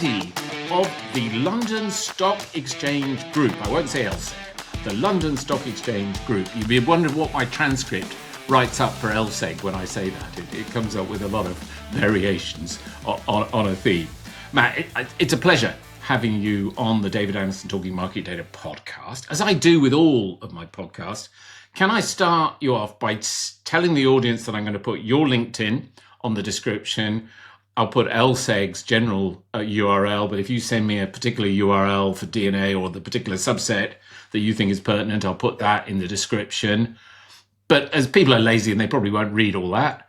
Eddy of the London Stock Exchange Group. I won't say LSEG, the London Stock Exchange Group. You'd be wondering what my transcript writes up for LSEG when I say that. It comes up with a lot of variations on a theme. Matt, it's a pleasure having you on the David Anderson Talking Market Data podcast, as I do with all of my podcasts. Can I start you off by telling the audience that I'm going to put your LinkedIn on the description? I'll put LSEG's general URL, but if you send me a particular URL for DNA or the particular subset that you think is pertinent, I'll put that in the description. But as people are lazy and they probably won't read all that,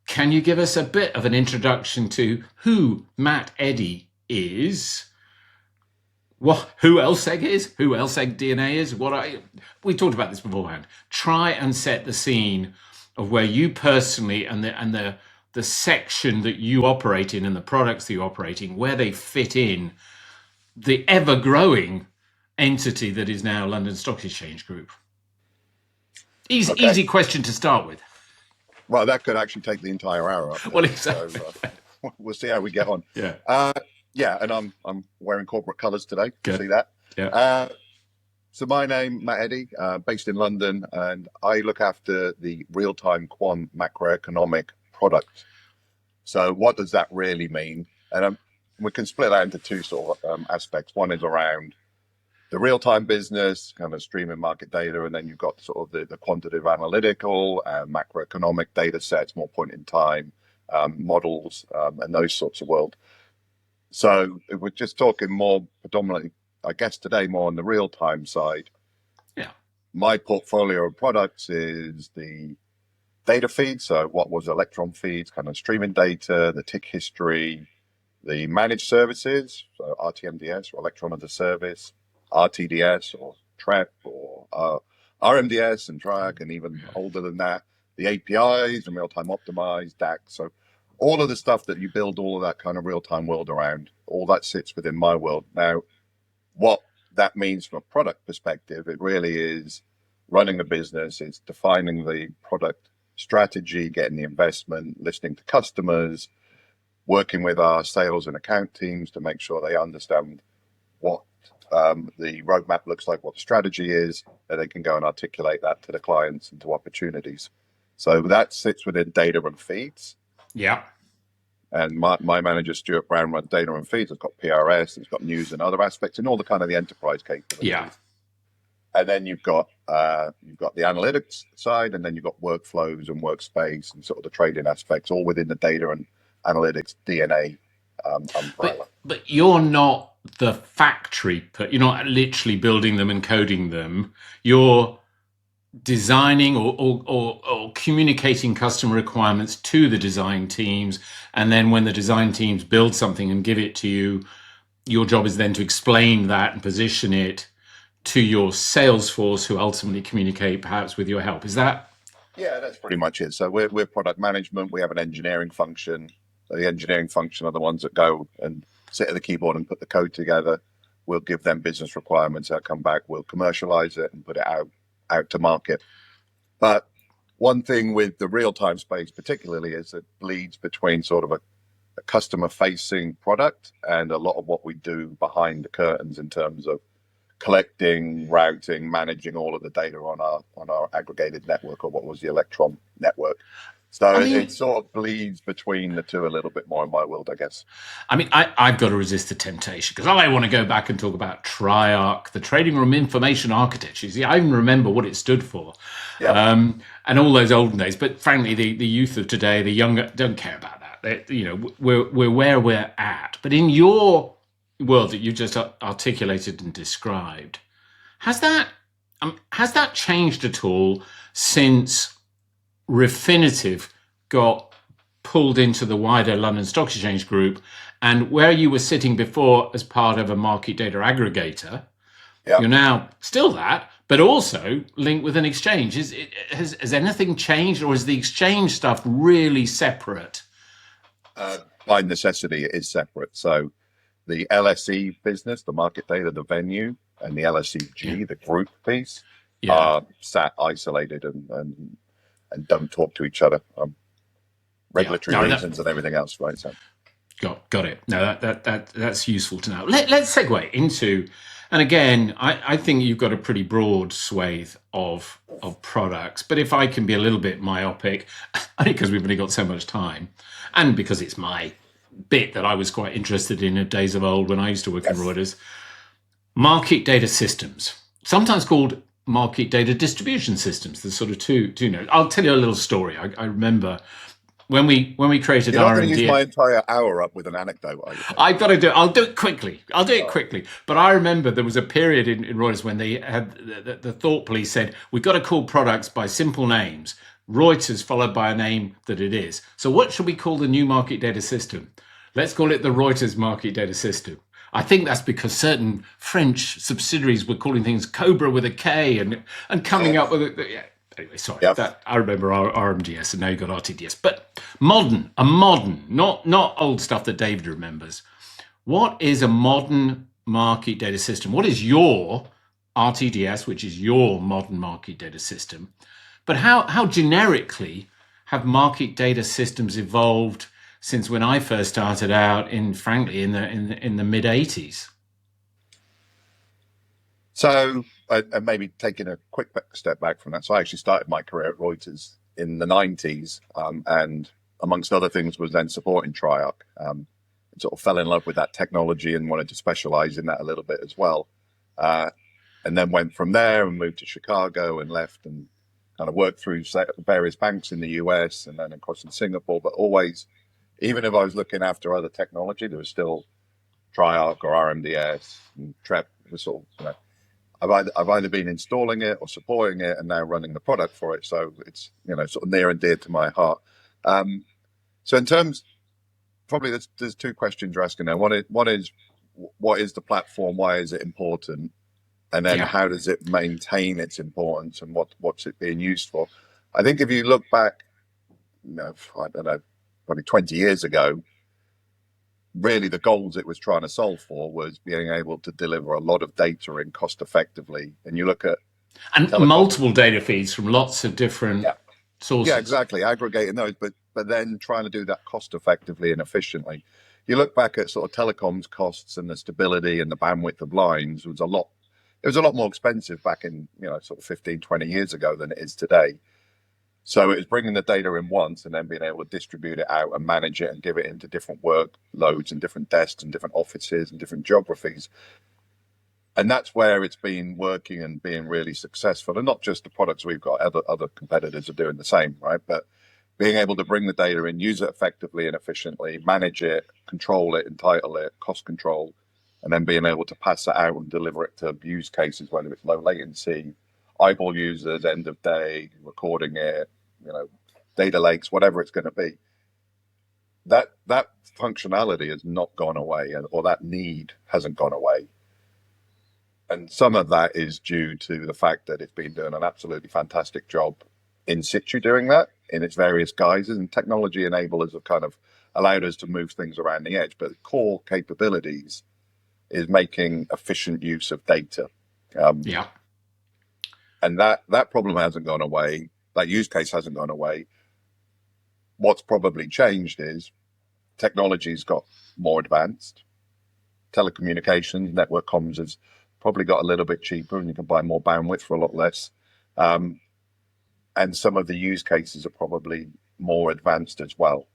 can you give us a bit of an introduction to who Matt Eddy is? Who LSEG is? Who LSEG DNA is? We talked about this beforehand. Try and set the scene of where you personally and the section that you operate in and the products that you operate in, where they fit in the ever-growing entity that is now London Stock Exchange Group. Easy question to start with. Well, that could actually take the entire hour up. Well, exactly. So, we'll see how we get on. Yeah. And I'm wearing corporate colours today. Good. See that? Yeah. So my name, Matt Eddy, based in London, and I look after the real-time quant macroeconomic product. So what does that really mean? And we can split that into two sort of aspects. One is around the real-time business, kind of streaming market data, and then you've got sort of the quantitative analytical and macroeconomic data sets, more point in time models, and those sorts of world. So if we're just talking more predominantly, I guess today, more on the real-time side. Yeah. My portfolio of products is the data feeds, so what was electron feeds, kind of streaming data, the tick history, the managed services, so RTMDS or electron as a service, RTDS or TREP or RMDS and Triarch, and even older than that, the APIs and real-time optimized DAX. So all of the stuff that you build all of that kind of real-time world around, all that sits within my world. Now, what that means from a product perspective, it really is running a business, it's defining the product strategy, getting the investment, listening to customers, working with our sales and account teams to make sure they understand what the roadmap looks like, what the strategy is, and they can go and articulate that to the clients and to opportunities. So that sits within data and feeds. Yeah. And my manager, Stuart Brown, runs data and feeds. It's got PRS, it's got news and other aspects, and all the kind of the enterprise capabilities. Yeah. And then you've got the analytics side, and then you've got workflows and workspace and sort of the trading aspects, all within the data and analytics DNA umbrella. But you're not the factory, you're not literally building them and coding them. You're designing or communicating customer requirements to the design teams, and then when the design teams build something and give it to you, your job is then to explain that and position it to your sales force, who ultimately communicate perhaps with your help. Is that? Yeah, that's pretty much it. So we're product management. We have an engineering function. The engineering function are the ones that go and sit at the keyboard and put the code together. We'll give them business requirements. They'll come back. We'll commercialize it and put it out to market. But one thing with the real-time space particularly is it bleeds between sort of a customer-facing product and a lot of what we do behind the curtains in terms of collecting, routing, managing all of the data on our aggregated network, or what was the Electron network. So it sort of bleeds between the two a little bit more in my world, I guess. I mean, I've got to resist the temptation, because I want to go back and talk about Triarch, the Trading Room Information Architecture. See, I even remember what it stood for, and all those olden days. But frankly, the youth of today, the younger, don't care about that. We're where we're at. But in your world that you just articulated and described, has that changed at all since Refinitiv got pulled into the wider London Stock Exchange Group, and where you were sitting before as part of a market data aggregator, you're now still that, but also linked with an exchange? Has anything changed, or is the exchange stuff really separate? By necessity, it is separate. So the LSE business, the market data, the venue, and the LSEG, the group piece, are sat isolated and don't talk to each other. Regulatory reasons and everything else, right? So Got it. No, that's useful to know. Let's segue into, and again, I think you've got a pretty broad swathe of products. But if I can be a little bit myopic, only because we've only got so much time, and because it's my bit that I was quite interested in days of old when I used to work in Reuters, market data systems, sometimes called market data distribution systems. There's sort of two notes. I'll tell you a little story. I remember when we created You're not going to use RMDS. my entire hour up with an anecdote, are you? I've got to do it. I'll do it quickly. But I remember there was a period in Reuters when they had the thought police said, we've got to call products by simple names. Reuters followed by a name that it is. So what should we call the new market data system? Let's call it the Reuters market data system. I think that's because certain French subsidiaries were calling things Cobra with a K and coming up with it. Yeah. Anyway, sorry. Yep. That I remember RMDS, and now you've got RTDS. But modern, not old stuff that David remembers. What is a modern market data system? What is your RTDS, which is your modern market data system? But how generically have market data systems evolved since when I first started out in the mid 80s? So, and maybe taking a quick step back from that. So I actually started my career at Reuters in the 90s, and amongst other things was then supporting Triarch. Sort of fell in love with that technology and wanted to specialize in that a little bit as well. And then went from there and moved to Chicago and left and kind of worked through various banks in the US and then of course in Singapore, but always, even if I was looking after other technology, there was still Triarch or RMDS and TREP. It was sort of, I've either been installing it or supporting it and now running the product for it. So it's, sort of near and dear to my heart. So in terms, probably there's two questions you're asking there. One is what is the platform? Why is it important? And then how does it maintain its importance and what's it being used for? I think if you look back, I don't know, probably 20 years ago, really the goals it was trying to solve for was being able to deliver a lot of data in cost effectively. And you look at multiple data feeds from lots of different sources. Yeah, exactly. Aggregating those, but then trying to do that cost effectively and efficiently. You look back at sort of telecoms costs and the stability and the bandwidth of lines, it was a lot more expensive back in, sort of 15, 20 years ago than it is today. So it was bringing the data in once and then being able to distribute it out and manage it and give it into different workloads and different desks and different offices and different geographies. And that's where it's been working and being really successful. And not just the products we've got, other competitors are doing the same, right? But being able to bring the data in, use it effectively and efficiently, manage it, control it, entitle it, cost control, and then being able to pass that out and deliver it to use cases, whether it's low latency, eyeball users, end of day, recording it, data lakes, whatever it's going to be. That functionality has not gone away, or that need hasn't gone away. And some of that is due to the fact that it's been doing an absolutely fantastic job in situ doing that in its various guises, and technology enablers have kind of allowed us to move things around the edge. But core capabilities is making efficient use of data. And that problem hasn't gone away. That use case hasn't gone away. What's probably changed is technology's got more advanced. Telecommunications, network comms has probably got a little bit cheaper and you can buy more bandwidth for a lot less. And some of the use cases are probably more advanced as well.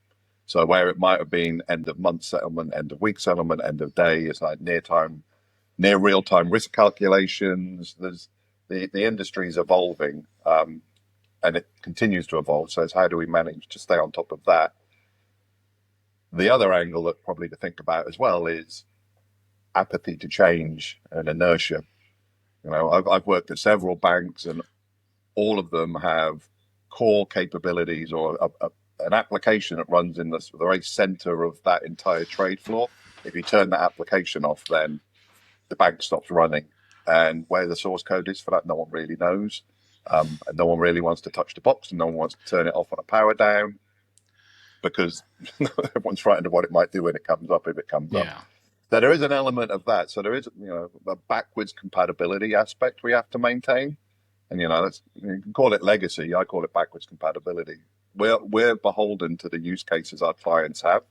So where it might have been end of month settlement, end of week settlement, end of day, it's like near real time risk calculations. There's the industry is evolving, and it continues to evolve. So it's how do we manage to stay on top of that? The other angle that probably to think about as well is apathy to change and inertia. I've worked at several banks, and all of them have core capabilities or an application that runs in the very center of that entire trade floor. If you turn that application off, then the bank stops running. And where the source code is for that, no one really knows. And no one really wants to touch the box, and no one wants to turn it off on a power down because everyone's frightened of what it might do when it comes up, if it comes up. So there is an element of that. So there is, a backwards compatibility aspect we have to maintain. And, you can call it legacy. I call it backwards compatibility. We're beholden to the use cases our clients have.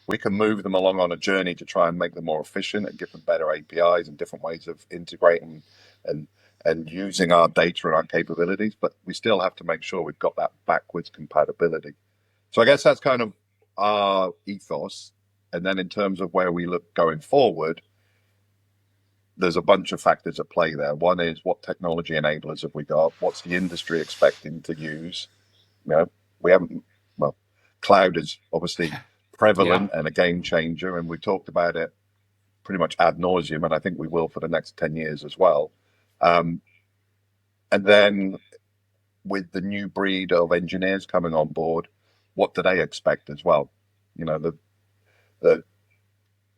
we can move them along on a journey to try and make them more efficient and give them better APIs and different ways of integrating and using our data and our capabilities. But we still have to make sure we've got that backwards compatibility. So I guess that's kind of our ethos. And then in terms of where we look going forward, there's a bunch of factors at play there. One is, what technology enablers have we got? What's the industry expecting to use? You know, we haven't, well, cloud is obviously prevalent and a game changer, and we talked about it pretty much ad nauseum, and I think we will for the next 10 years as well. And then with the new breed of engineers coming on board, what do they expect as well? You know, the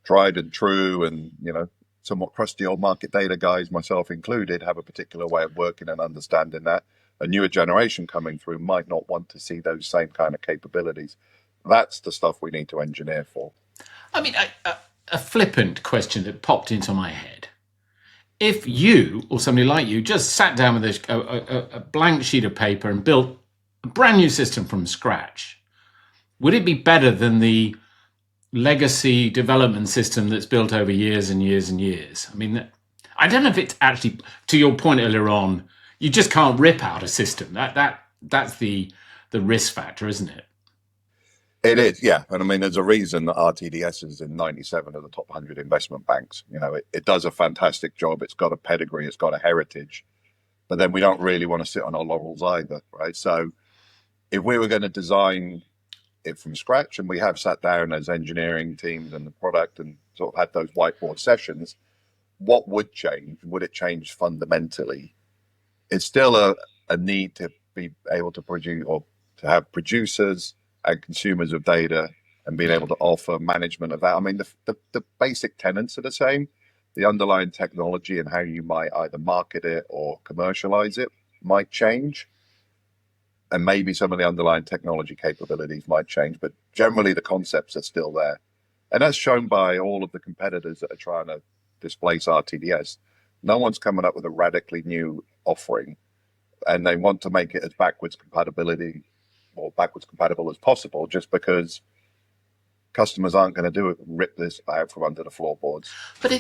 tried and true and, you know, somewhat crusty old market data guys, myself included, have a particular way of working and understanding that. A newer generation coming through might not want to see those same kind of capabilities. That's the stuff we need to engineer for. I mean, a flippant question that popped into my head. If you or somebody like you just sat down with a blank sheet of paper and built a brand new system from scratch, would it be better than the legacy development system that's built over years and years and years? I mean, I don't know if it's actually, to your point earlier on, you just can't rip out a system. That's the risk factor, isn't it? It is, yeah. And I mean, there's a reason that RTDS is in 97 of the top 100 investment banks. You know, it does a fantastic job. It's got a pedigree, it's got a heritage, but then we don't really want to sit on our laurels either, right? So if we were going to design it from scratch, and we have sat down as engineering teams and the product and sort of had those whiteboard sessions, what would change? Would it change fundamentally? It's still a need to be able to produce, or to have producers and consumers of data, and being able to offer management of that. I mean, the basic tenets are the same. The underlying technology and how you might either market it or commercialize it might change. And maybe some of the underlying technology capabilities might change, but generally the concepts are still there. And that's shown by all of the competitors that are trying to displace RTDS. No one's coming up with a radically new offering, and they want to make it as backwards compatible as possible, just because customers aren't going to do it, rip this out from under the floorboards. But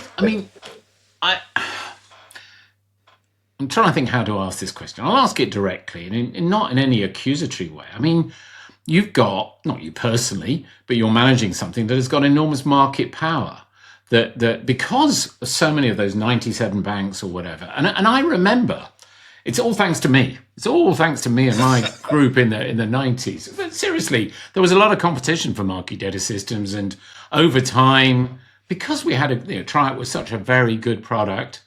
I'm trying to think how to ask this question. I'll ask it directly, and not in any accusatory way. I mean, you've got, not you personally, but you're managing something that has got enormous market power. That because so many of those 97 banks or whatever, and I remember, it's all thanks to me. It's all thanks to me and my group in the 90s. But seriously, there was a lot of competition for market data systems, and over time, because we had Triarch was such a very good product,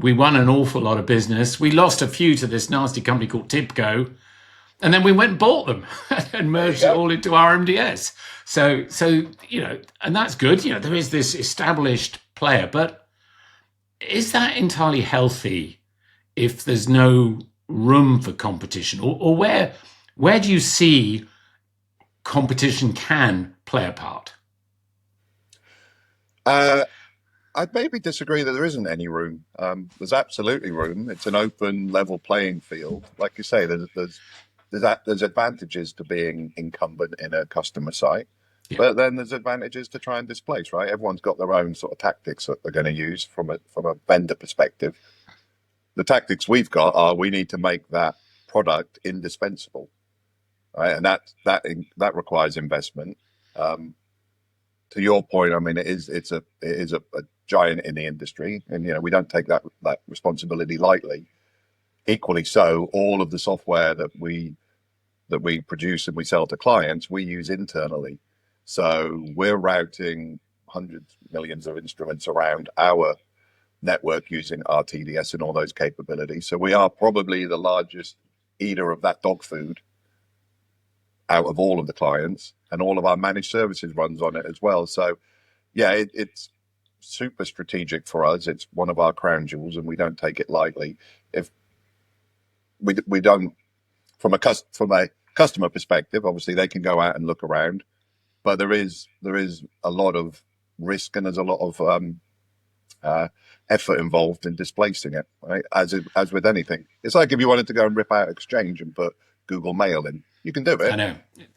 we won an awful lot of business. We lost a few to this nasty company called TIBCO, and then we went and bought them and merged it all into RMDS. So and that's good. There is this established player, but is that entirely healthy if there's no room for competition, or where do you see competition can play a part? I'd maybe disagree that there isn't any room. There's absolutely room. It's an open, level playing field. Like you say, there's advantages to being incumbent in a customer site, but then there's advantages to try and displace. Right? Everyone's got their own sort of tactics that they're going to use from a vendor perspective. The tactics we've got are, we need to make that product indispensable, right? And that requires investment. To your point, I mean, it is a giant in the industry, and we don't take that responsibility lightly. Equally so, all of the software that we produce and we sell to clients, we use internally. So we're routing hundreds of millions of instruments around our network using RTDS and all those capabilities. So we are probably the largest eater of that dog food out of all of the clients, and all of our managed services runs on it as well. So yeah, it's super strategic for us. It's one of our crown jewels, and we don't take it lightly. If we don't, from a customer perspective, obviously they can go out and look around, but there is a lot of risk, and there's a lot of effort involved in displacing it, right? As with anything, it's like if you wanted to go and rip out Exchange and put Google Mail in, you can do it. I know,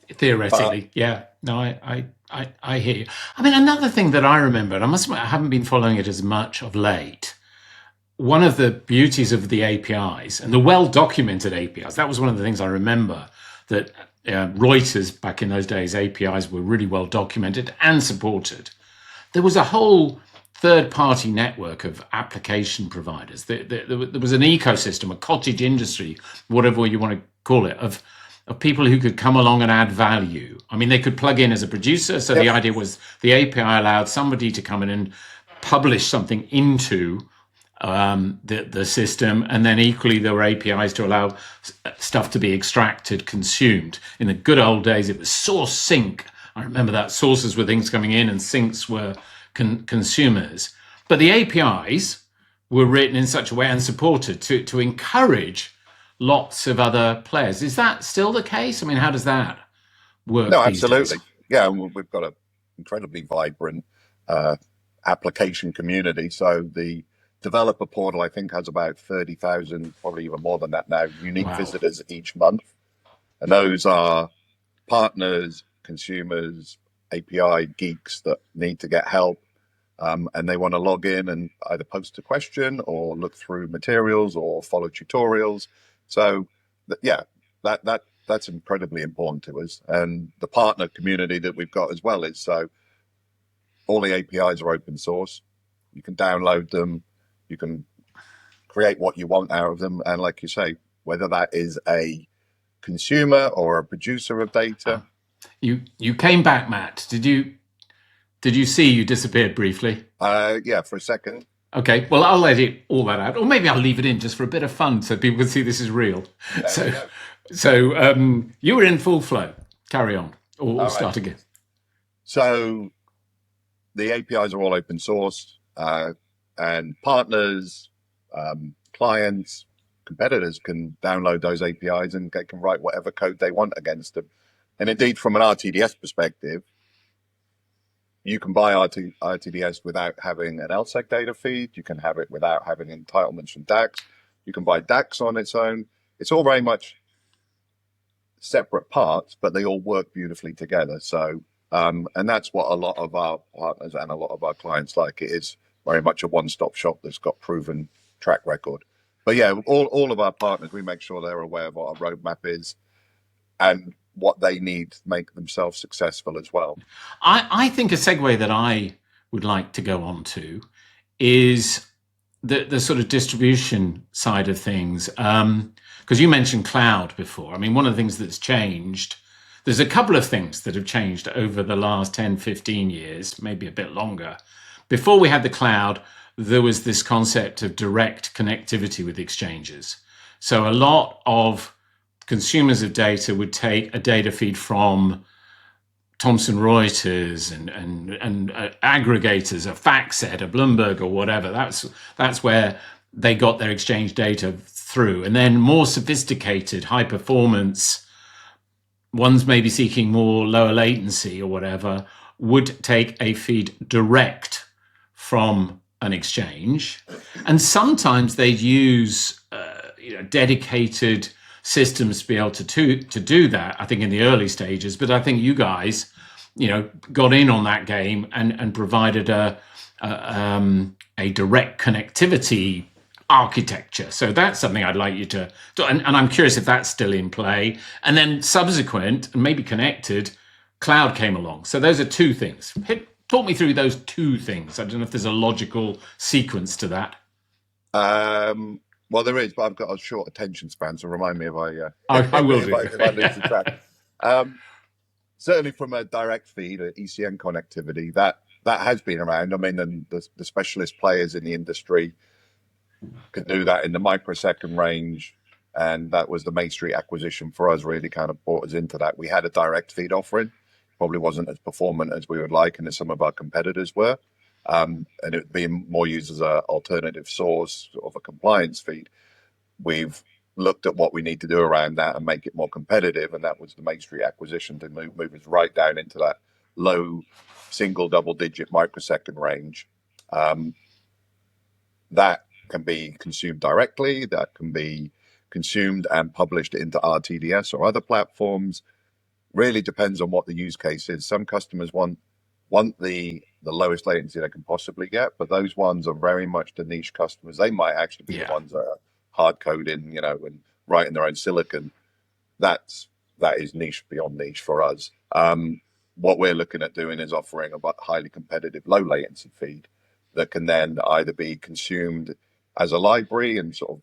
theoretically, yeah. No, I I hear you. I mean, another thing that I remember, and I must admit I haven't been following it as much of late. One of the beauties of the APIs and the well-documented APIs, that was one of the things I remember, that Reuters back in those days, APIs were really well documented and supported. There was a whole third-party network of application providers. There was an ecosystem, a cottage industry, whatever you want to call it, of people who could come along and add value. I mean, they could plug in as a producer. So the idea was the API allowed somebody to come in and publish something into the system, and then equally there were APIs to allow stuff to be extracted, consumed. In the good old days, it was source sync. I remember that sources were things coming in and sinks were consumers. But the APIs were written in such a way and supported to encourage lots of other players. Is that still the case? I mean, how does that work? No, these absolutely. days? Yeah, we've got an incredibly vibrant application community. So the developer portal, I think, has about 30,000, probably even more than that now, unique Wow. visitors each month. And those are partners, consumers, API geeks that need to get help. And they want to log in and either post a question or look through materials or follow tutorials. So, that's incredibly important to us. And the partner community that we've got as well is, so all the APIs are open source. You can download them. You can create what you want out of them. And like you say, whether that is a consumer or a producer of data. You came back, Matt. Did you see you disappeared briefly? Yeah, for a second. Okay, well, I'll edit all that out, or maybe I'll leave it in just for a bit of fun, so people can see this is real. So you were in full flow. Carry on, or start again. So the APIs are all open source, and partners, clients, competitors can download those APIs and they can write whatever code they want against them. And indeed, from an RTDS perspective, you can buy RTDS without having an LSEG data feed. You can have it without having entitlements from DAX. You can buy DAX on its own. It's all very much separate parts, but they all work beautifully together. So, and that's what a lot of our partners and a lot of our clients like. It is very much a one-stop shop that's got proven track record. But yeah, all of our partners, we make sure they're aware of what our roadmap is and what they need to make themselves successful as well. I think a segue that I would like to go on to is the sort of distribution side of things. Because you mentioned cloud before. I mean, one of the things that's changed, there's a couple of things that have changed over the last 10, 15 years, maybe a bit longer. Before we had the cloud, there was this concept of direct connectivity with exchanges. So a lot of consumers of data would take a data feed from Thomson Reuters and aggregators, a FactSet, a Bloomberg, or whatever. That's where they got their exchange data through. And then more sophisticated, high performance ones, maybe seeking more lower latency or whatever, would take a feed direct from an exchange. And sometimes they'd use dedicated systems to be able to do that, I think, in the early stages. But I think you guys, got in on that game and provided a direct connectivity architecture. So that's something I'd like you to do. And I'm curious if that's still in play. And then subsequent, and maybe connected, cloud came along. So those are two things. Talk me through those two things. I don't know if there's a logical sequence to that. Well, there is, but I've got a short attention span, so remind me if I will do. if I lose the track. Certainly from a direct feed, or ECN connectivity, that has been around. I mean, and the specialist players in the industry can do that in the microsecond range, and that was the Main Street acquisition for us, really kind of brought us into that. We had a direct feed offering, probably wasn't as performant as we would like, and as some of our competitors were. And it being more used as an alternative source of a compliance feed. We've looked at what we need to do around that and make it more competitive, and that was the Main Street acquisition to move us right down into that low single double-digit microsecond range. That can be consumed directly, that can be consumed and published into RTDS or other platforms. really depends on what the use case is. Some customers want the lowest latency they can possibly get, but those ones are very much the niche customers. They might actually be the ones that are hard coding, and writing their own silicon. That is niche beyond niche for us. What we're looking at doing is offering a highly competitive low latency feed that can then either be consumed as a library and sort of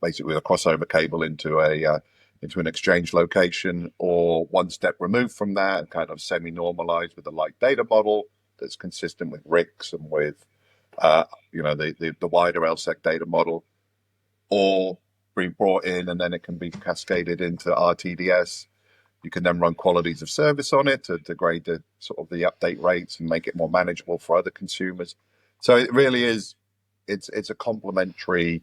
basically a crossover cable into an exchange location, or one step removed from that and kind of semi-normalized with a light data model that's consistent with RICs and with the wider LSEG data model, or be brought in and then it can be cascaded into RTDS. You can then run qualities of service on it to degrade the sort of the update rates and make it more manageable for other consumers. So it really is, it's a complementary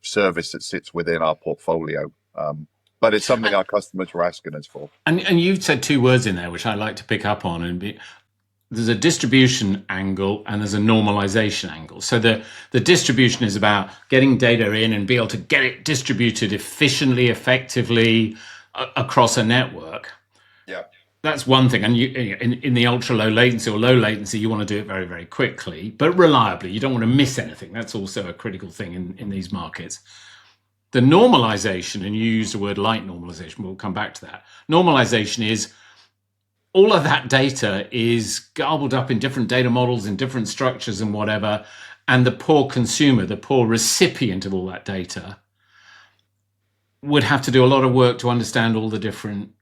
service that sits within our portfolio. But it's something our customers were asking us for. And you've said two words in there which I like to pick up on, and there's a distribution angle and there's a normalization angle. So the distribution is about getting data in and be able to get it distributed efficiently, effectively across a network. Yeah. That's one thing. And in the ultra low latency or low latency, you want to do it very, very quickly, but reliably. You don't want to miss anything. That's also a critical thing in these markets. The normalization, and you use the word light normalization, we'll come back to that. Normalization is all of that data is garbled up in different data models, in different structures and whatever. And the poor consumer, the poor recipient of all that data would have to do a lot of work to understand all the different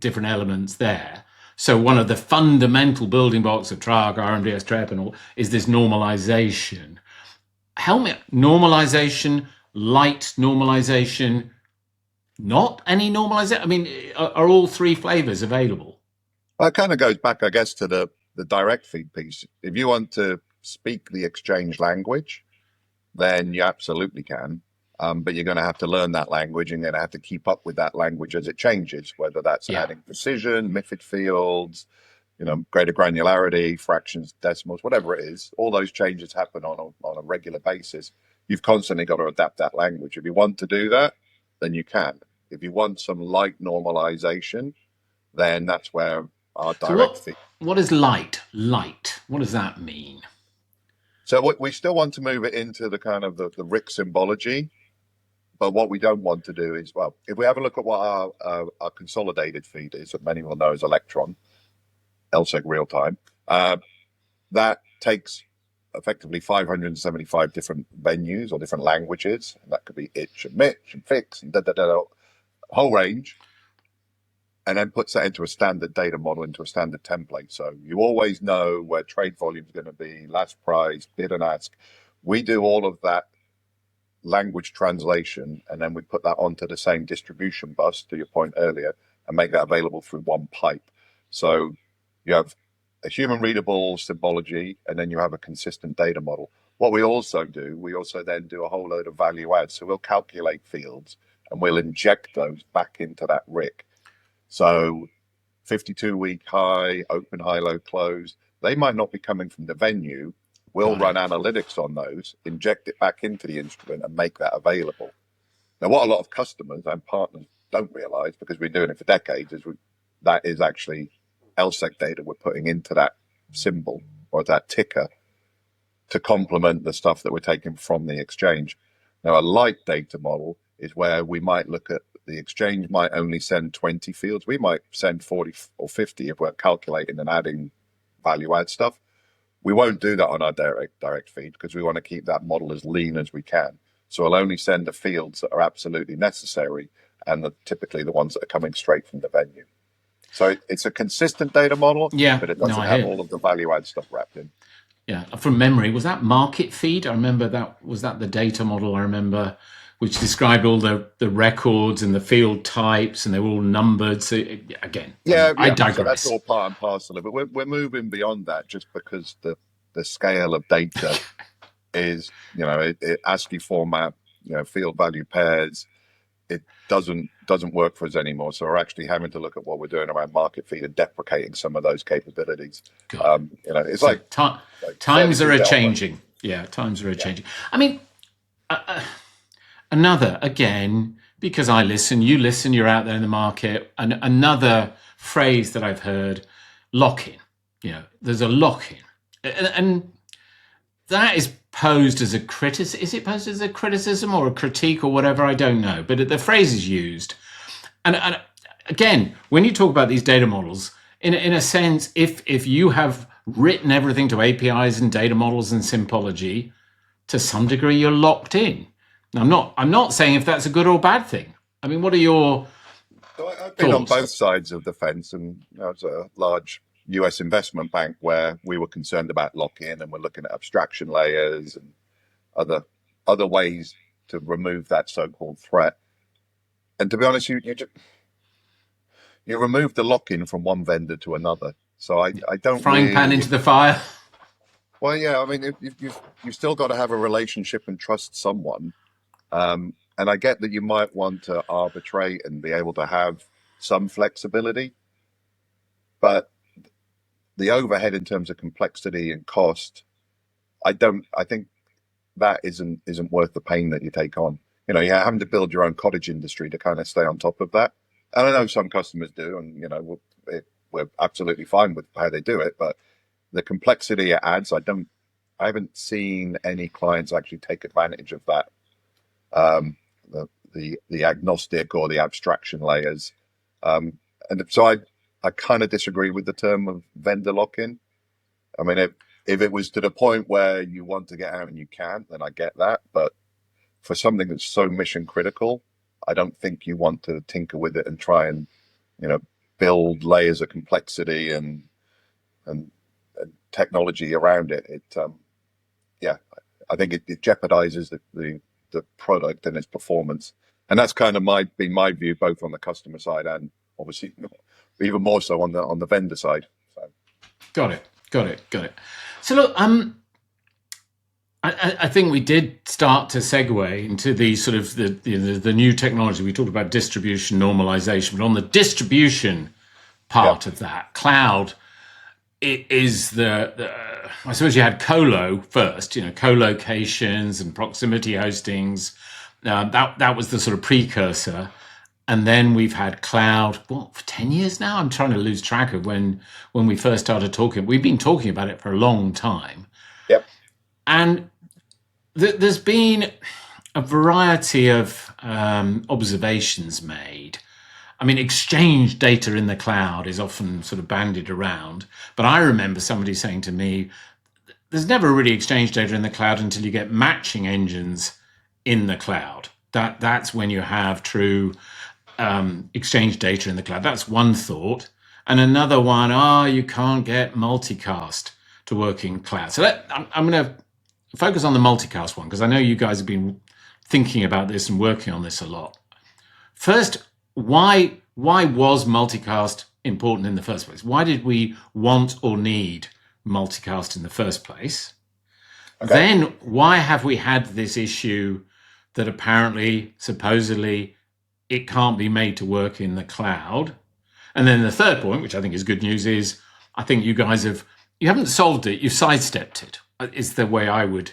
elements there. So one of the fundamental building blocks of Triarch, RMDS, TREP and all is this normalization. Help me, normalization, light normalization, not any normalization? I mean, are all three flavors available? Well, it kind of goes back, I guess, to the direct feed piece. If you want to speak the exchange language, then you absolutely can. But you're going to have to learn that language, and you're going to have to keep up with that language as it changes, whether that's adding precision, MIFID fields, greater granularity, fractions, decimals, whatever it is. All those changes happen on a regular basis. You've constantly got to adapt that language. If you want to do that, then you can. If you want some light normalization, then that's where our direct feed. What is light? Light. What does that mean? So we still want to move it into the kind of the RIC symbology. But what we don't want to do is, well, if we have a look at what our consolidated feed is, that many will know as Electron, LSEG real time, that takes effectively 575 different venues or different languages. And that could be itch and mitch and fix and whole range. And then puts that into a standard data model, into a standard template. So you always know where trade volume is going to be, last price, bid and ask. We do all of that language translation, and then we put that onto the same distribution bus, to your point earlier, and make that available through one pipe. So you have a human readable symbology, and then you have a consistent data model. What we also then do a whole load of value add. So we'll calculate fields and we'll inject those back into that RIC. So 52-week high, open, high, low, close, they might not be coming from the venue. We'll run analytics on those, inject it back into the instrument and make that available. Now, what a lot of customers and partners don't realize, because we've been doing it for decades, is that is actually LSEG data we're putting into that symbol or that ticker to complement the stuff that we're taking from the exchange. Now, a light data model is where we might look at the exchange might only send 20 fields. We might send 40 or 50 if we're calculating and adding value add stuff. We won't do that on our direct feed because we want to keep that model as lean as we can. So we'll only send the fields that are absolutely necessary and typically the ones that are coming straight from the venue. So it's a consistent data model, but it doesn't have all of the value add stuff wrapped in. Yeah, from memory, was that market feed? I remember that. Was that the data model? I remember, which described all the records and the field types, and they were all numbered. So again, I digress. So that's all part and parcel of it. We're moving beyond that just because the scale of data is, ASCII format, field value pairs. It doesn't work for us anymore. So we're actually having to look at what we're doing around market feed and deprecating some of those capabilities. It's so times are changing. Yeah, times are changing. I mean, another, again, because I listen, you listen, you're out there in the market. And another phrase that I've heard, lock-in. There's a lock-in. And that is posed as a criticism. Is it posed as a criticism or a critique or whatever? I don't know. But the phrase is used. And again, when you talk about these data models, in a sense, if you have written everything to APIs and data models and symbology, to some degree, you're locked in. Now, I'm not saying if that's a good or bad thing. I mean, what are your I've been on thoughts? both sides of the fence, and I was a large US investment bank where we were concerned about lock-in, and we're looking at abstraction layers and other ways to remove that so-called threat. And to be honest, you remove the lock-in from one vendor to another. So I don't Frying pan really. into the fire. Well, yeah, I mean, you've still got to have a relationship and trust someone. And I get that you might want to arbitrate and be able to have some flexibility, but the overhead in terms of complexity and cost, I think that isn't worth the pain that you take on. You're having to build your own cottage industry to kind of stay on top of that. And I know some customers do, and we're absolutely fine with how they do it, but the complexity it adds, I haven't seen any clients actually take advantage of that. The agnostic or the abstraction layers. And so I kind of disagree with the term of vendor lock-in. I mean, if it was to the point where you want to get out and you can't, then I get that. But for something that's so mission critical, I don't think you want to tinker with it and try and, build layers of complexity and technology around it. I think it jeopardizes the product and its performance. And that's kind of been my view, both on the customer side and obviously even more so on the vendor side. So. Got it. So look, I think we did start to segue into the sort of the new technology. We talked about distribution normalization, but on the distribution part of that, cloud, it is I suppose you had colo first, co-locations and proximity hostings. That was the sort of precursor. And then we've had cloud, for 10 years now? I'm trying to lose track of when we first started talking. We've been talking about it for a long time. Yep. And there's been a variety of observations made. I mean, exchange data in the cloud is often sort of bandied around. But I remember somebody saying to me, there's never really exchange data in the cloud until you get matching engines in the cloud. That's when you have true exchange data in the cloud. That's one thought. And another one, you can't get multicast to work in cloud. So I'm going to focus on the multicast one, because I know you guys have been thinking about this and working on this a lot. First, why was multicast important in the first place? Why did we want or need multicast in the first place? Okay. Then why have we had this issue that apparently, supposedly, it can't be made to work in the cloud? And then the third point, which I think is good news, is I think you guys you haven't solved it, you've sidestepped it, is the way I would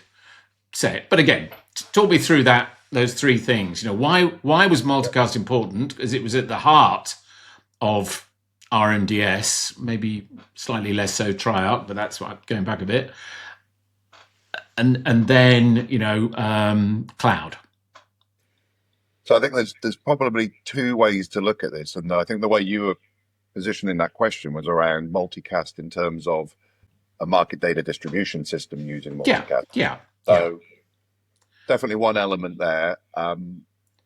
say it. But again, talk me through those three things. Why was multicast important? Because it was at the heart of RMDS, maybe slightly less so Triarch, but that's going back a bit. And then, cloud. So I think there's probably two ways to look at this. And I think the way you were positioning that question was around multicast in terms of a market data distribution system using multicast. Yeah. So definitely one element there. And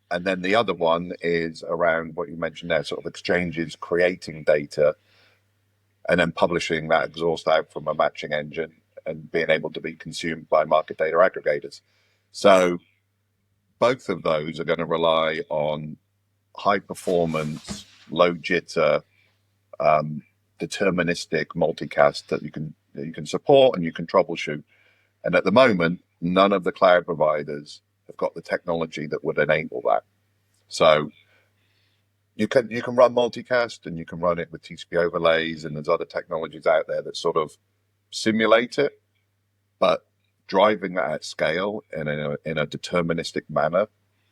then the other one is around what you mentioned there, sort of exchanges creating data and then publishing that exhaust out from a matching engine and being able to be consumed by market data aggregators. So both of those are going to rely on high performance, low jitter, deterministic multicast that you can support and you can troubleshoot. And at the moment, none of the cloud providers have got the technology that would enable that. So you can run multicast and you can run it with TCP overlays, and there's other technologies out there that sort of simulate it, but driving that at scale in a deterministic manner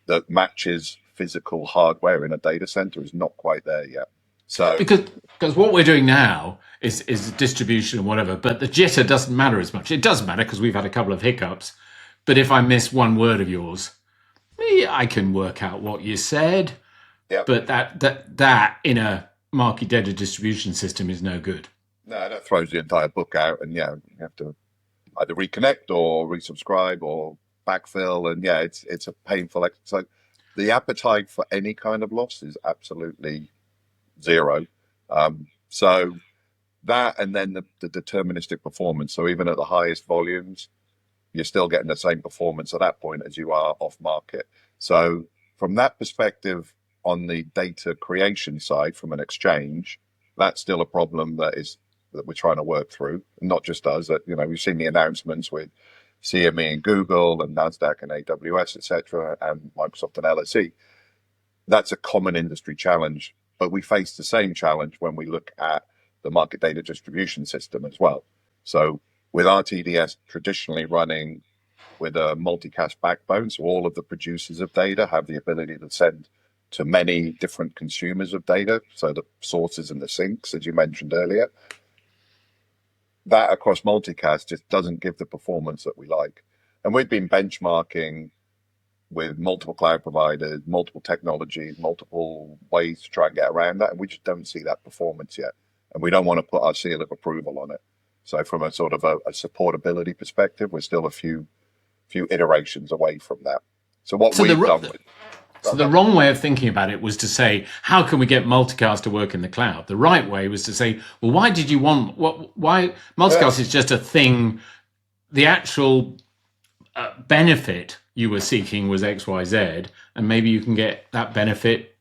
that matches physical hardware in a data center is not quite there yet. So because what we're doing now is distribution and whatever, but the jitter doesn't matter as much. It does matter because we've had a couple of hiccups. But if I miss one word of yours, I can work out what you said. yeah, But that in a market data distribution system is no good. no, that throws the entire book out, and yeah, you have to either reconnect or resubscribe or backfill, and yeah, it's a painful exercise. The appetite for any kind of loss is absolutely zero. So that, and then the deterministic performance. So even at the highest volumes, you're still getting the same performance at that point as you are off market. So from that perspective, on the data creation side, from an exchange, that's still a problem that we're trying to work through. Not just us. That we've seen the announcements with CME and Google and Nasdaq and AWS, etc., and Microsoft and LSE. That's a common industry challenge, but we face the same challenge when we look at the market data distribution system as well. So with RTDS traditionally running with a multicast backbone, so all of the producers of data have the ability to send to many different consumers of data, so the sources and the sinks, as you mentioned earlier. That across multicast just doesn't give the performance that we like. And we've been benchmarking with multiple cloud providers, multiple technologies, multiple ways to try and get around that, and we just don't see that performance yet. And we don't want to put our seal of approval on it. So from a sort of a supportability perspective, we're still a few iterations away from that. So what we've done with So the wrong way of thinking about it was to say, how can we get multicast to work in the cloud? The right way was to say, well, why did you want why multicast is just a thing. The actual benefit you were seeking was XYZ, and maybe you can get that benefit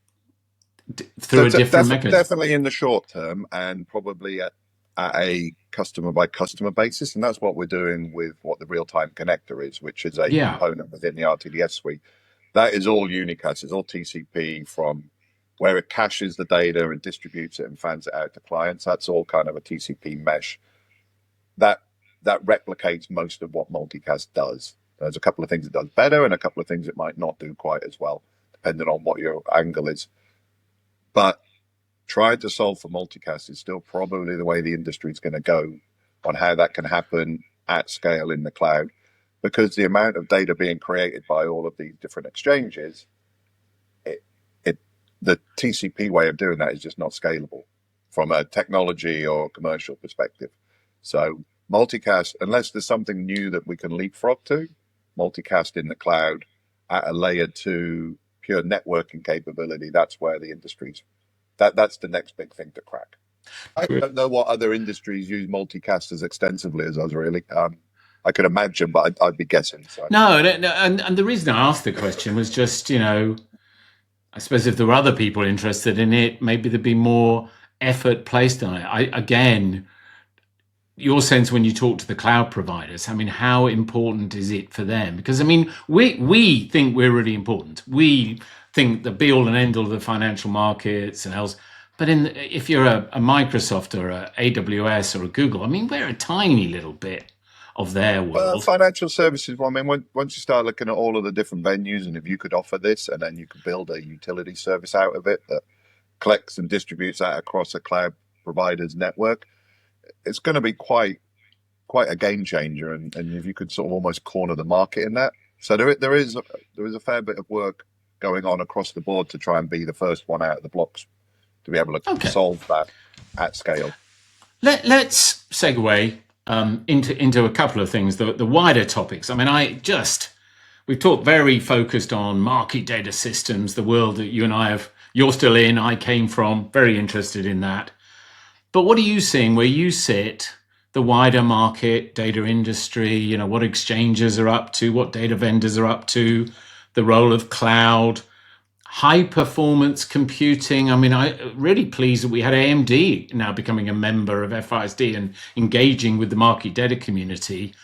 through a different mechanism. Definitely in the short term, and probably at a customer by customer basis. And that's what we're doing with what the real-time connector is, which is a component within the RTDS suite. That is all unicast, it's all TCP, from where it caches the data and distributes it and fans it out to clients. That's all kind of a TCP mesh. That replicates most of what multicast does. There's a couple of things it does better and a couple of things it might not do quite as well, depending on what your angle is. But trying to solve for multicast is still probably the way the industry is going to go on how that can happen at scale in the cloud, because the amount of data being created by all of these different exchanges, the TCP way of doing that is just not scalable from a technology or commercial perspective. So multicast, unless there's something new that we can leapfrog to, multicast in the cloud at a layer 2 pure networking capability, that's where the industry's, that's the next big thing to crack. I don't know what other industries use multicast as extensively as us, really. I could imagine, but I'd be guessing. So. No, and the reason I asked the question was just, I suppose if there were other people interested in it, maybe there'd be more effort placed on it. Again, your sense when you talk to the cloud providers, I mean, how important is it for them? Because, I mean, we think we're really important. We think the be all and end all of the financial markets and else. But if you're a Microsoft or a AWS or a Google, I mean, we're a tiny little bit of their world. Financial services, well, I mean, once you start looking at all of the different venues, and if you could offer this, and then you could build a utility service out of it that collects and distributes that across a cloud provider's network, it's going to be quite a game changer. And if you could sort of almost corner the market in that, so there is a fair bit of work going on across the board to try and be the first one out of the blocks to be able to solve that at scale. Let's segue into a couple of things, the wider topics. I mean, we've talked very focused on market data systems, the world that you and you're still in, I came from, very interested in that. But what are you seeing where you sit, the wider market data industry, what exchanges are up to, what data vendors are up to, the role of cloud, high performance computing? I mean, I'm really pleased that we had AMD now becoming a member of FISD and engaging with the market data community,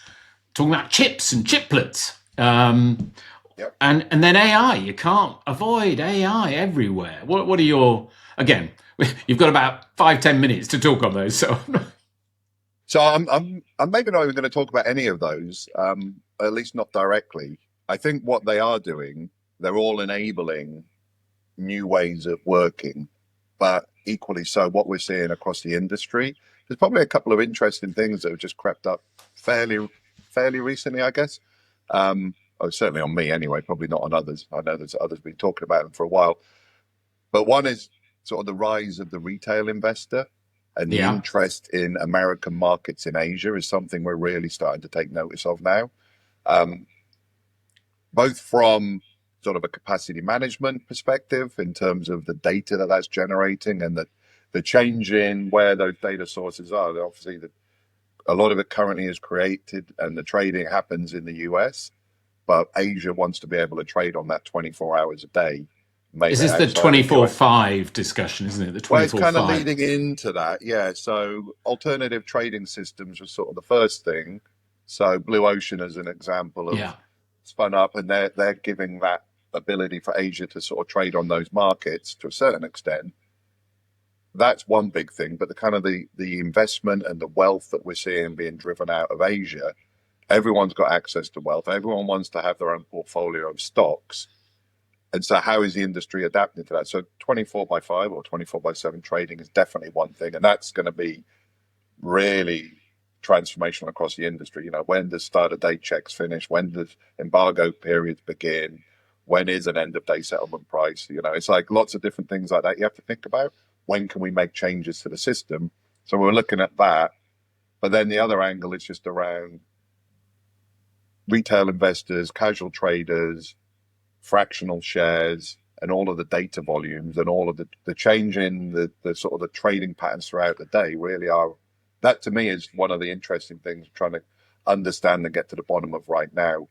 talking about chips and chiplets. And then AI, you can't avoid AI everywhere. What are your, again, you've got about 5-10 minutes to talk on those. So I'm maybe not even going to talk about any of those, at least not directly. I think what they are doing, they're all enabling new ways of working, but equally so, what we're seeing across the industry, there's probably a couple of interesting things that have just crept up fairly recently, I guess. Certainly on me anyway, probably not on others. I know there's others been talking about them for a while, but one is sort of the rise of the retail investor and the Yeah. interest in American markets in Asia is something we're really starting to take notice of now. Um, Both from sort of a capacity management perspective in terms of the data that that's generating and the change in where those data sources are. Obviously, a lot of it currently is created and the trading happens in the US, but Asia wants to be able to trade on that 24 hours a day, Is mainly this the outside of the US. 24/5 discussion, isn't it? The Well, it's kind of 24/5. leading into that, yeah. So alternative trading systems was sort of the first thing. So Blue Ocean, as an example, have Yeah. spun up, and they're giving that ability for Asia to sort of trade on those markets to a certain extent. That's one big thing, but the kind of the investment and the wealth that we're seeing being driven out of Asia, everyone's got access to wealth. Everyone wants to have their own portfolio of stocks. And so, how is the industry adapting to that? So, 24 by 5 or 24 by 7 trading is definitely one thing. And that's going to be really transformational across the industry. You know, when does start of day checks finish? When does embargo periods begin? When is an end of day settlement price? You know, it's like lots of different things like that you have to think about. When can we make changes to the system? So, we're looking at that. But then the other angle is just around retail investors, casual traders, fractional shares, and all of the data volumes and all of the change in the sort of the trading patterns throughout the day really are, that to me is one of the interesting things I'm trying to understand and get to the bottom of right now.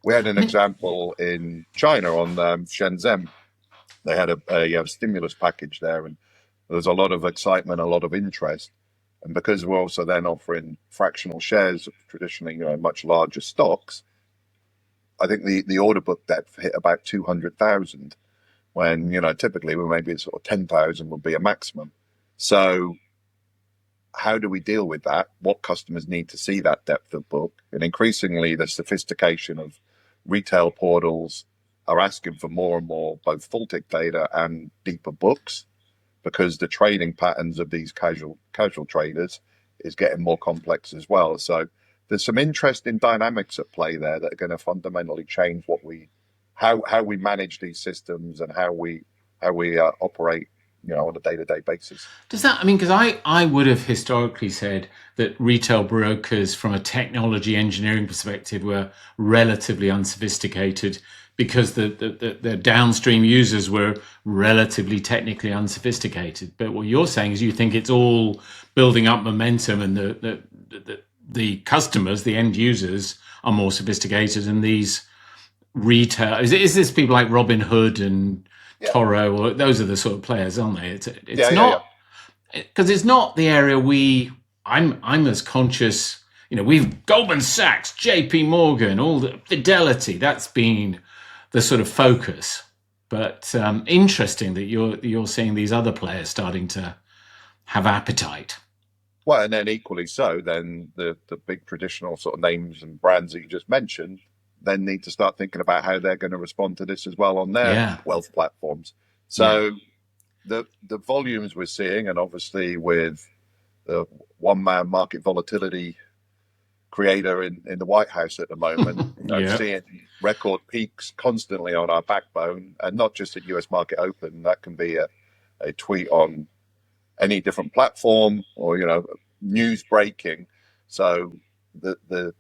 We had an I mean, example in China on Shenzhen. They had a stimulus package there, and there's a lot of excitement, a lot of interest. And because we're also then offering fractional shares of traditionally, much larger stocks, I think the order book depth hit about 200,000 when, typically we maybe sort of 10,000 would be a maximum. So how do we deal with that? What customers need to see that depth of book? And increasingly, the sophistication of retail portals are asking for more and more both full tick data and deeper books because the trading patterns of these casual traders is getting more complex as well. So there's some interesting dynamics at play there that are going to fundamentally change how we manage these systems and how we operate, on a day-to-day basis. does that, I mean, because I would have historically said that retail brokers, from a technology engineering perspective, were relatively unsophisticated because the downstream users were relatively technically unsophisticated. But what you're saying is you think it's all building up momentum, and the customers, the end users, are more sophisticated, and these retail is this people like Robin Hood and Yeah, Toro, or those are the sort of players, aren't they? It's yeah. not, because it's not the area I'm as conscious. We've Goldman Sachs, J.P. Morgan, all the Fidelity. That's been the sort of focus. But interesting that you're seeing these other players starting to have appetite. Well, and then equally so, then the big traditional sort of names and brands that you just mentioned then need to start thinking about how they're going to respond to this as well on their Yeah, wealth platforms. yeah, So the volumes we're seeing, and obviously with the one man market volatility creator in the White House at the moment, yeah. seeing record peaks constantly on our backbone, and not just at US Market Open. That can be a tweet on any different platform or news breaking. So the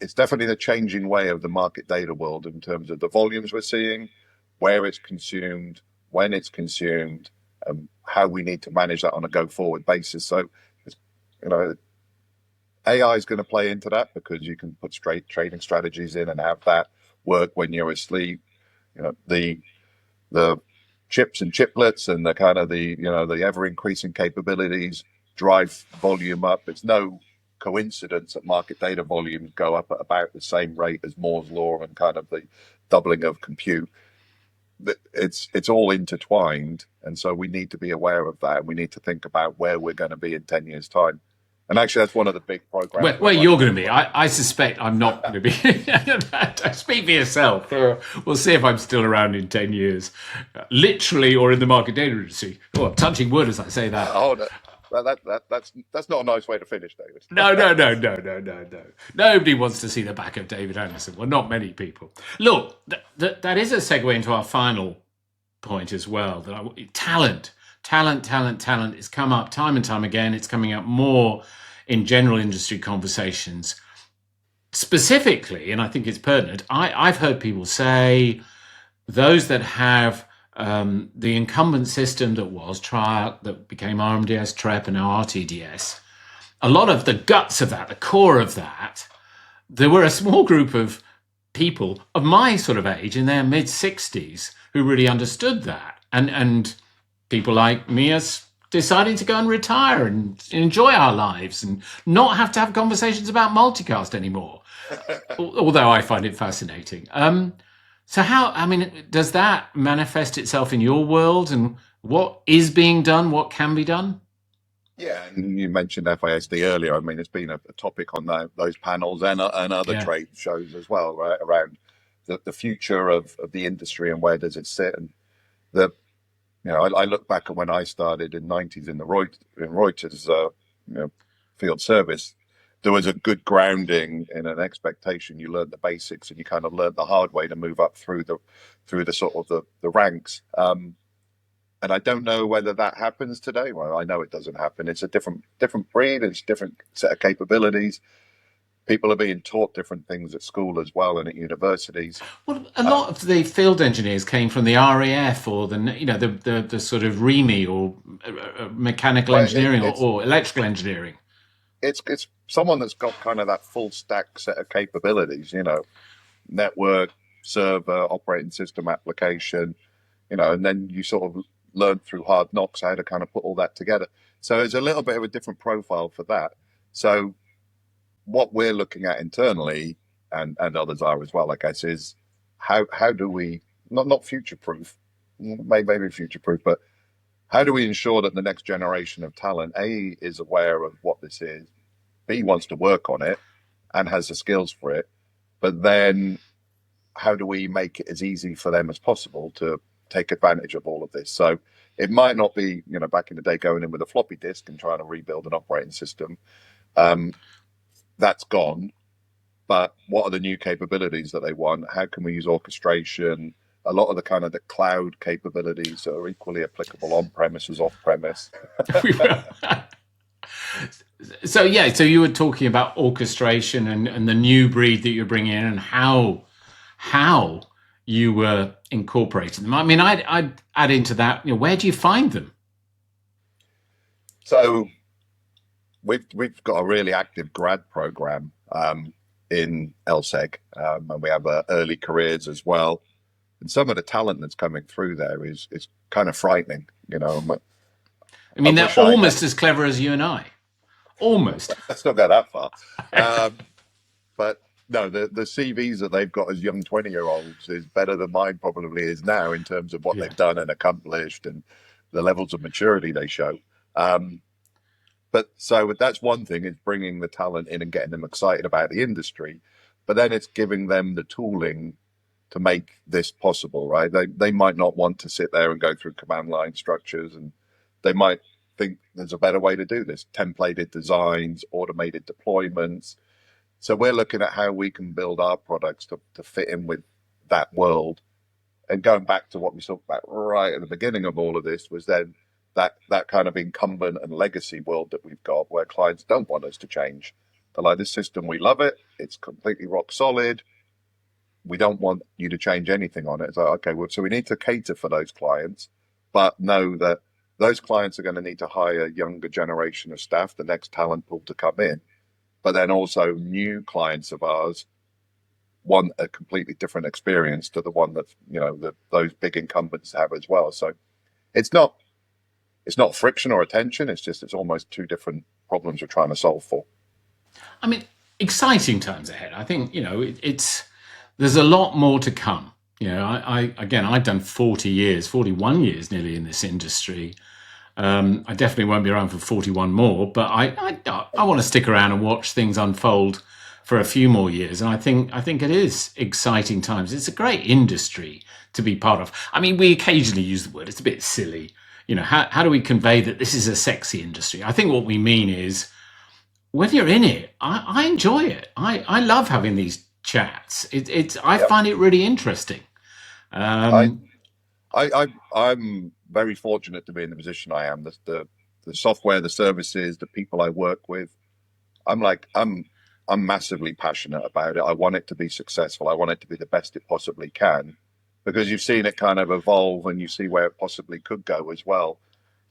it's definitely the changing way of the market data world in terms of the volumes we're seeing, where it's consumed, when it's consumed, and how we need to manage that on a go forward basis. So you know AI is going to play into that because you can put straight trading strategies in and have that work when you're asleep. The chips and chiplets and the kind of the ever increasing capabilities drive volume up. It's no coincidence that market data volumes go up at about the same rate as Moore's law and kind of the doubling of compute. It's all intertwined, and so we need to be aware of that. We need to think about where we're going to be in 10 years' time. And actually, that's one of the big programs. Where you're going to be. I suspect I'm not going to be. Speak for yourself. We'll see if I'm still around in 10 years, literally, or in the market data industry. Oh, I'm touching wood as I say that. Oh, that's not a nice way to finish, David. No. Nobody wants to see the back of David Anderson. Well, not many people. Look, that is a segue into our final point as well. Talent has come up time and time again. It's coming up more in general industry conversations. Specifically, and I think it's pertinent, I've heard people say those that have the incumbent system that was Triarch, that became RMDS, TREP, and now RTDS, a lot of the guts of that, the core of that, there were a small group of people of my sort of age in their mid-60s who really understood that. And people like me as deciding to go and retire and enjoy our lives and not have to have conversations about multicast anymore, although I find it fascinating. So does that manifest itself in your world, and what is being done, what can be done? Yeah, and you mentioned FASD earlier. I mean, it's been a topic on those panels and other trade shows as well, right, around the future of the industry and where does it sit. And I look back at when I started in the 90s in Reuters field service. There was a good grounding in an expectation. You learned the basics, and you kind of learned the hard way to move up through the sort of the ranks. And I don't know whether that happens today. Well, I know it doesn't happen. It's a different breed. It's a different set of capabilities. People are being taught different things at school as well and at universities. Well, a lot of the field engineers came from the RAF or the sort of REME or mechanical engineering or electrical engineering. It's someone that's got kind of that full stack set of capabilities, network, server, operating system application, and then you sort of learn through hard knocks how to kind of put all that together. So it's a little bit of a different profile for that. So what we're looking at internally, and others are as well, I guess, is how do we not future proof, maybe future proof, but how do we ensure that the next generation of talent, A, is aware of what this is, B, wants to work on it and has the skills for it, but then how do we make it as easy for them as possible to take advantage of all of this? So it might not be, back in the day going in with a floppy disk and trying to rebuild an operating system. That's gone. But what are the new capabilities that they want? How can we use orchestration? A lot of the kind of the cloud capabilities are equally applicable on premise as off premise. So you were talking about orchestration and the new breed that you're bringing in and how you were incorporating them. I mean, I'd add into that, where do you find them? So we've got a really active grad program in LSEG, and we have early careers as well. And some of the talent that's coming through there is kind of frightening, I mean, they're almost as clever as you and I. Almost. Let's not go that far. But no, the CVs that they've got as young 20-year-olds is better than mine probably is now in terms of what they've done and accomplished and the levels of maturity they show. But so that's one thing, is bringing the talent in and getting them excited about the industry. But then it's giving them the tooling to make this possible, right? They might not want to sit there and go through command line structures, and they might think there's a better way to do this. Templated designs, automated deployments. So we're looking at how we can build our products to fit in with that world. And going back to what we talked about right at the beginning of all of this was then that kind of incumbent and legacy world that we've got, where clients don't want us to change. They're like, this system, we love it. It's completely rock solid. We don't want you to change anything on it. It's like, okay, so we need to cater for those clients, but know that those clients are going to need to hire a younger generation of staff, the next talent pool to come in. But then also new clients of ours want a completely different experience to the one that, those big incumbents have as well. So it's not friction or attention. It's almost two different problems we're trying to solve for. I mean, exciting times ahead. I think, there's a lot more to come. I've done 41 years nearly in this industry. I definitely won't be around for 41 more, but I want to stick around and watch things unfold for a few more years. And I think it is exciting times. It's a great industry to be part of. I mean, we occasionally use the word, it's a bit silly. How do we convey that this is a sexy industry? I think what we mean is when you're in it, I enjoy it. I love having these chats. I Yep. find it really interesting. I, Um, I'm very fortunate to be in the position I am. The software, the services, the people I work with. I'm like I'm massively passionate about it. I want it to be successful. I want it to be the best it possibly can, because you've seen it kind of evolve and you see where it possibly could go as well.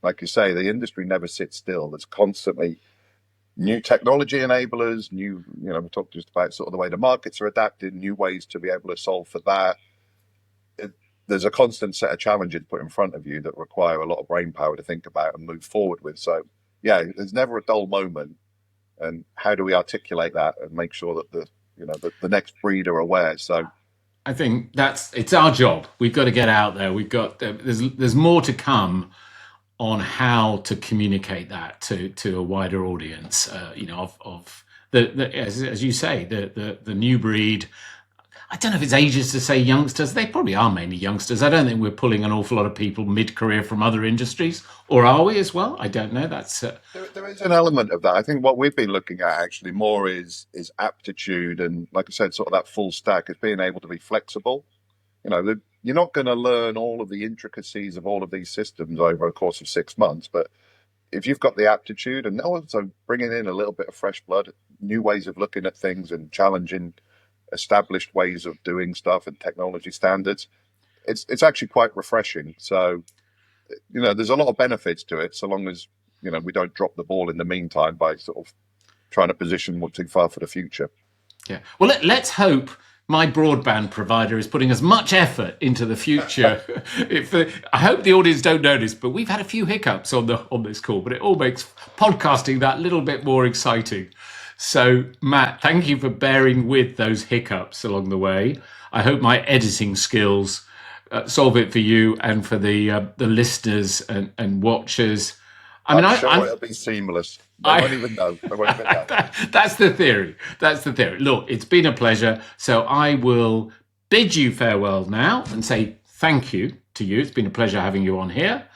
Like you say, the industry never sits still. There's constantly new technology enablers, we talked just about sort of the way the markets are adapting, new ways to be able to solve for that. It, there's a constant set of challenges put in front of you that require a lot of brain power to think about and move forward with. So, yeah, there's never a dull moment. And how do we articulate that and make sure that the next breed are aware? So, I think it's our job. We've got to get out there. There's more to come on how to communicate that to a wider audience. Of as you say, the new breed. I don't know if it's ages to say youngsters. They probably are mainly youngsters. I don't think we're pulling an awful lot of people mid-career from other industries, or are we as well? I don't know. That's there is an element of that. I think what we've been looking at actually more is aptitude, and like I said, sort of that full stack is being able to be flexible. You're not going to learn all of the intricacies of all of these systems over a course of 6 months, but if you've got the aptitude and also bringing in a little bit of fresh blood, new ways of looking at things and challenging established ways of doing stuff and technology standards, it's actually quite refreshing. So, there's a lot of benefits to it, so long as we don't drop the ball in the meantime by sort of trying to position too far for the future. Yeah. Well, let's hope my broadband provider is putting as much effort into the future. I hope the audience don't notice, but we've had a few hiccups on this call, but it all makes podcasting that little bit more exciting. So, Matt, thank you for bearing with those hiccups along the way. I hope my editing skills solve it for you and for the listeners and watchers. I'm sure it'll be seamless. They won't even know. That's the theory. That's the theory. Look, it's been a pleasure. So I will bid you farewell now and say thank you to you. It's been a pleasure having you on here.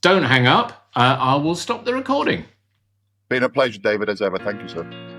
Don't hang up. I will stop the recording. Been a pleasure, David, as ever. Thank you, sir.